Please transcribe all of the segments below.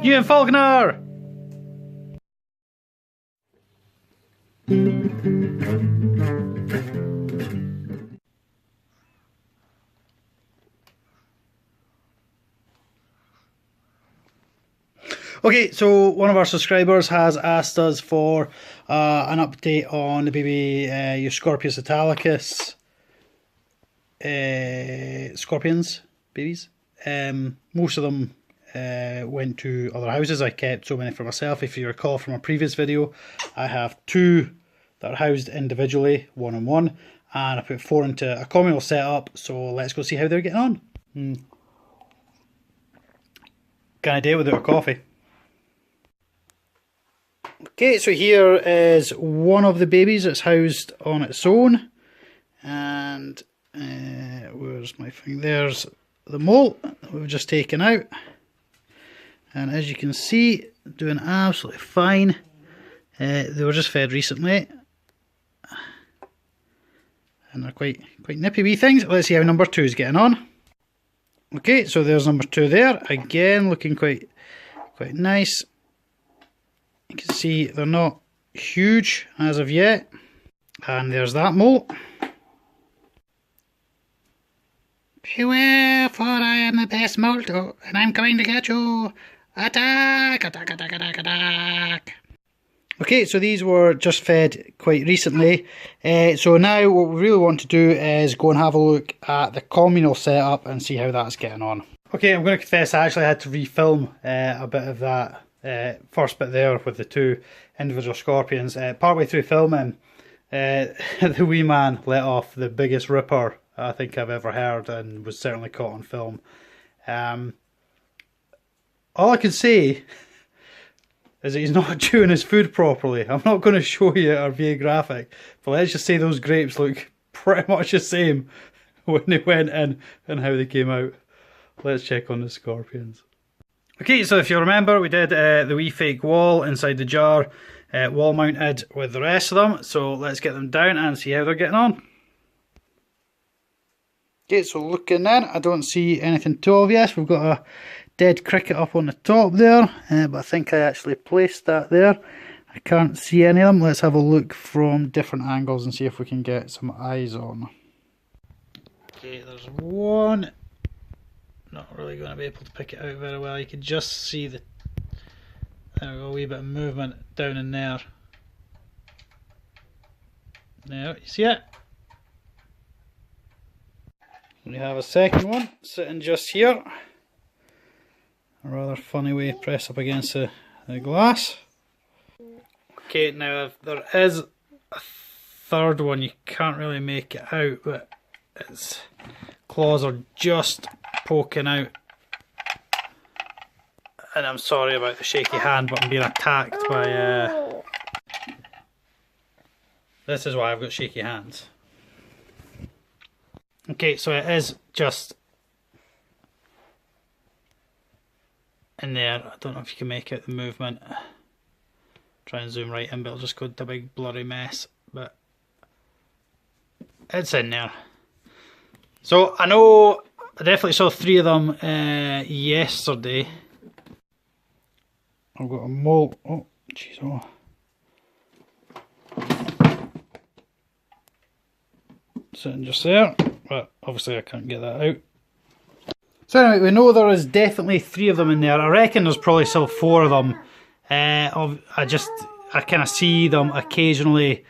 Ian Faulkner! Okay, so one of our subscribers has asked us for an update on the baby Euscorpius italicus scorpions, babies. Most of them went to other houses. I kept so many for myself. If you recall from a previous video, I have 2 that are housed individually, 1 on 1, and I put 4 into a communal setup, so let's go see how they're getting on. Can I do it without a coffee? Okay, so here is one of the babies that's housed on its own, and where's my thing? There's the mole that we've just taken out, and as you can see, doing absolutely fine. They were just fed recently, and they're quite nippy wee things. Let's see how number 2 is getting on. Okay, so there's number 2 there, again looking quite nice. You can see they're not huge as of yet. And there's that mole. Beware, for I am the best molto, and I'm coming to get you. Attack, attack, attack, attack, attack. Okay, so these were just fed quite recently. So now what we really want to do is go and have a look at the communal setup and see how that's getting on. Okay, I'm going to confess I actually had to refilm a bit of that first bit there with the 2 individual scorpions. Partway through filming, the wee man let off the biggest ripper I think I've ever heard, and was certainly caught on film. All I can say is that he's not chewing his food properly. I'm not going to show you or be graphic, but let's just say those grapes look pretty much the same when they went in and how they came out. Let's check on the scorpions. Okay, so if you remember, we did the wee fake wall inside the jar, wall mounted with the rest of them. So let's get them down and see how they're getting on. Okay, so looking in, I don't see anything too obvious. We've got a dead cricket up on the top there, but I think I actually placed that there. I can't see any of them. Let's have a look from different angles and see if we can get some eyes on. Okay, there's one. Not really going to be able to pick it out very well. You can just see there we go, a wee bit of movement down in there. Now, you see it? We have a second one sitting just here. A rather funny way to press up against the glass. Okay, now if there is a third one, you can't really make it out, but its claws are just poking out, and I'm sorry about the shaky hand, but I'm being attacked by this is why I've got shaky hands. Okay, so it is just in there. I don't know if you can make out the movement. Try and zoom right in, but it'll just go to a big blurry mess, but it's in there. So I know I definitely saw 3 of them yesterday. I've got a mole. Oh, jeez. Oh. Sitting just there, but obviously I can't get that out. So anyway, we know there is definitely 3 of them in there. I reckon there's probably still 4 of them. I kind of see them occasionally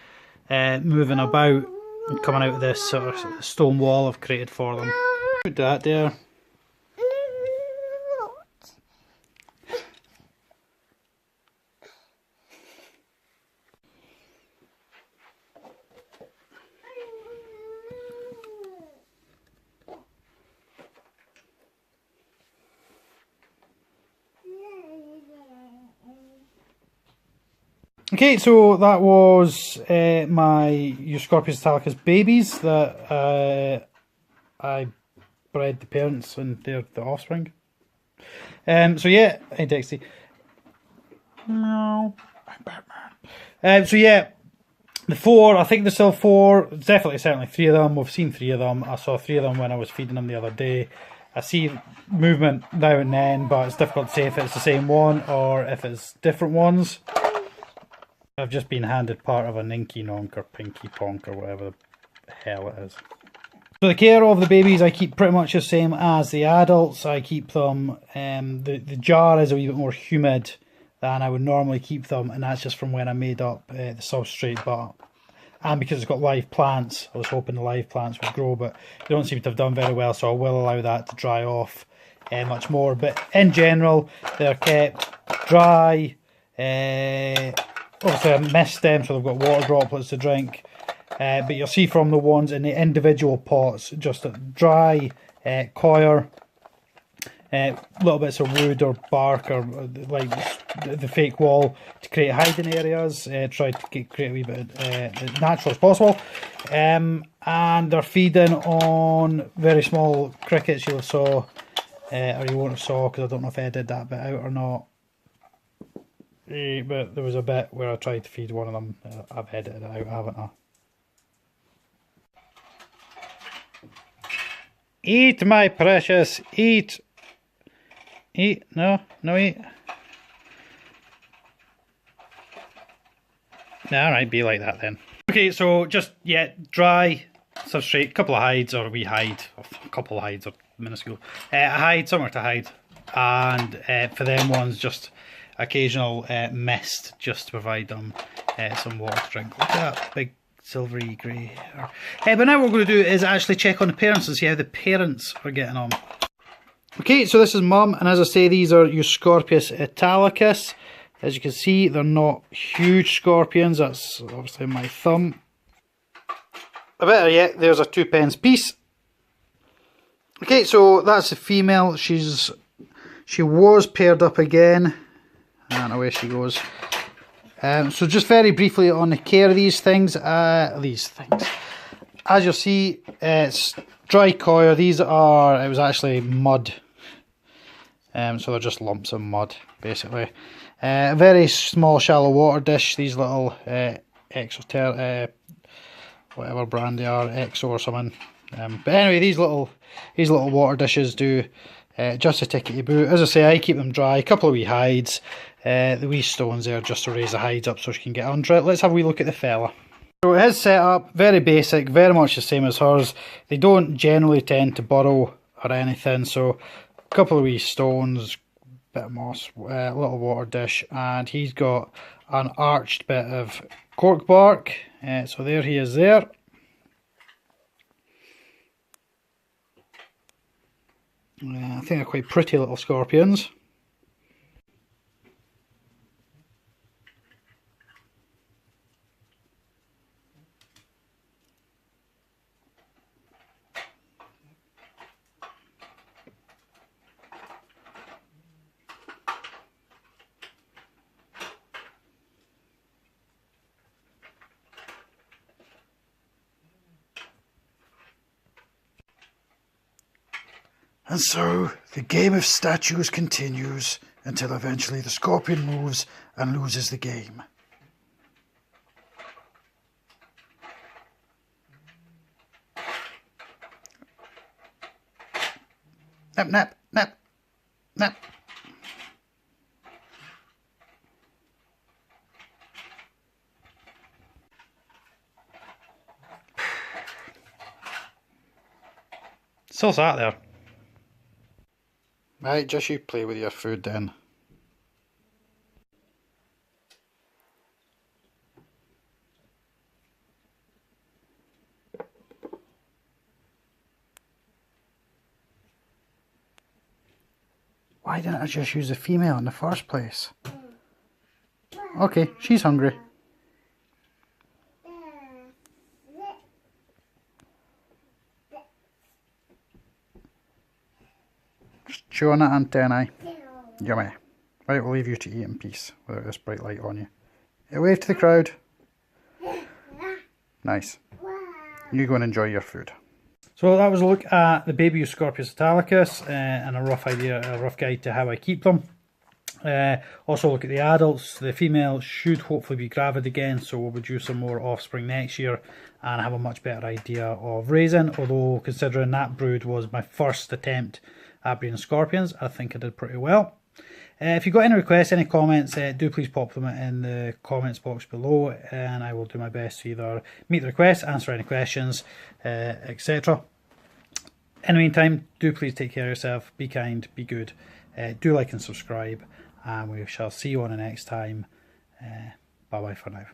moving about and coming out of this sort of stone wall I've created for them. Put that there. Okay, so that was my Euscorpius italicus babies that I bred the parents and they're the offspring. So yeah, hey Dexy. No, I'm Batman. So yeah, the 4, I think there's still 4, definitely certainly 3 of them. We've seen 3 of them. I saw 3 of them when I was feeding them the other day. I see movement now and then, but it's difficult to say if it's the same one or if it's different ones. I've just been handed part of a Ninky Nonk or Pinky Ponk or whatever the hell it is. So the care of the babies I keep pretty much the same as the adults. I keep them, the jar is a wee bit more humid than I would normally keep them, and that's just from when I made up the substrate. But and because it's got live plants, I was hoping the live plants would grow, but they don't seem to have done very well, so I will allow that to dry off much more. But in general, they're kept dry. Obviously I mist them so they've got water droplets to drink. But you'll see from the ones in the individual pots, just a dry coir, little bits of wood or bark or like the fake wall to create hiding areas. Try to create a wee bit as natural as possible. And they're feeding on very small crickets you'll saw, or you won't have saw because I don't know if I did that bit out or not. But there was a bit where I tried to feed one of them. I've edited it out, haven't I? Eat, my precious, eat. Eat, no, eat. Alright, be like that then. Okay, so just, yeah, dry substrate, couple of hides, or a wee hide, or a couple of hides, or minuscule. A hide, somewhere to hide. And for them ones, just occasional mist, just to provide them some water to drink. Look at that big silvery grey. But now what we're going to do is actually check on the parents and see how the parents are getting on. Okay, so this is Mum, and as I say, these are Euscorpius italicus. As you can see, they're not huge scorpions. That's obviously my thumb. A better yet, there's a 2p piece. Okay, so that's the female. She was paired up again. And away she goes. So just very briefly on the care of these things. As you'll see, it's dry coir. These are, it was actually mud. So they're just lumps of mud, basically. A very small shallow water dish. These little whatever brand they are, Exo or something. But anyway, these little water dishes do just a tickety boo. As I say, I keep them dry. A couple of wee hides. The wee stones there just to raise the hides up so she can get under it. Let's have a wee look at the fella. So his setup, very basic, very much the same as hers. They don't generally tend to burrow or anything, so a couple of wee stones, bit of moss, little water dish, and he's got an arched bit of cork bark. So there he is there. I think they're quite pretty little scorpions. And so, the game of statues continues until eventually the scorpion moves and loses the game. Nap, nap, nap, nap. Still sat there. Right, just you play with your food then. Why didn't I just use the female in the first place? Okay, she's hungry. Just chew on that antennae. Yummy. Right, we'll leave you to eat in peace without this bright light on you. Wave to the crowd. Nice. You go and enjoy your food. So that was a look at the baby Euscorpius italicus and a rough guide to how I keep them. Also look at the adults. The female should hopefully be gravid again, so we'll produce some more offspring next year and have a much better idea of raising, although considering that brood was my first attempt Abrian Scorpions. I think I did pretty well. If you've got any requests, any comments, do please pop them in the comments box below, and I will do my best to either meet the requests, answer any questions, etc. In the meantime, do please take care of yourself, be kind, be good, do like and subscribe, and we shall see you on the next time. Bye bye for now.